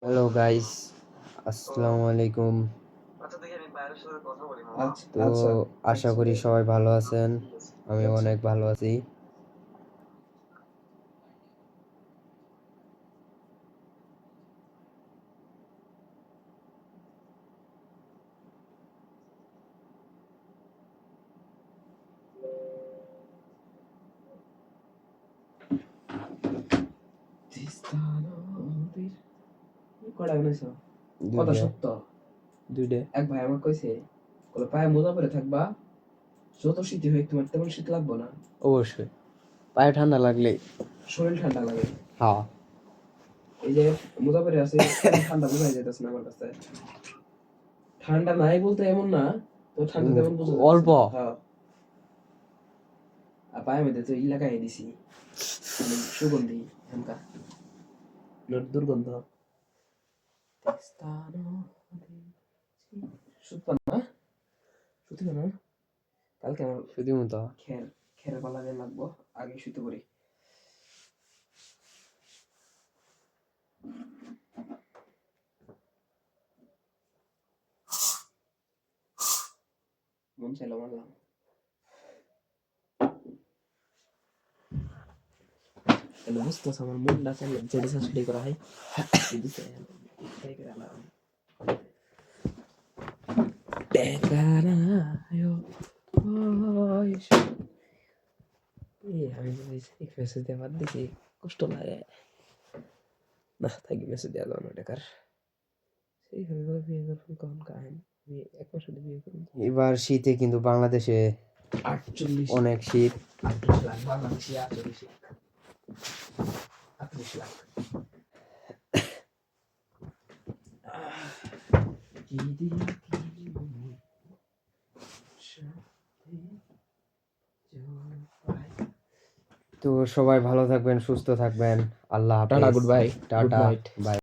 Hello guys, আসসালামু আলাইকুম। তো আচ্ছা আশা করি সবাই ভালো আছেন। আমি অনেক ভালো আছি। কটা বানাইছো? কথা দুইটা সত্য। দুইটা এক ভাই আমাকে কইছে, বলে পায়ে মোজা পরে থাকবা, যত শীতই হোক তোমার তেমন শীত লাগবে না, অবশ্যই। পায়ে ঠান্ডা লাগলে শরীর ঠান্ডা লাগে। হ্যাঁ, এই যে মোজা পরে আছে, তেমন ঠান্ডা বোঝাই যাইতেছে না আমার কাছে। ঠান্ডা নাই বলতে এমন না, তো ঠান্ডা তেমন বোঝা যাচ্ছে অল্প। না। হ্যাঁ। আর পায়ে মধ্যে তো ই লাগাই দিছি, মানে সুগন্ধি হালকা, দুর্গন্ধ। সুতপান না, সুতি না, কালকে আমার শুধু মতো খের পালা দিয়ে লাগবো, আগে শুতে পারি। মন চাইলো মারলাম। তাহলে বুঝতেছ আমার মনটা চাইলে যেটা শাশুড়ি করা হয় দিতে আমি মেসেজ দিয়ে বাদ দিছি, কষ্ট লাগে না, থাকি মেসেজ দেওয়া যাবে না টাকার। সেইভাবে করে বিয়ে করবেন কখন কাহিনী, বিয়ে এক মাস হলে বিয়ে করুন। এবার শীতে কিন্তু বাংলাদেশে 48 অনেক শীত। 38 লাখ বাংলাদেশি, 48 লাখ, 38 লাখ। কি দিয়া কি তো সবাই ভালো থাকবেন, সুস্থ থাকবেন। আল্লাহ টাটা, হাফেজ। Good bye, good tata, night. By.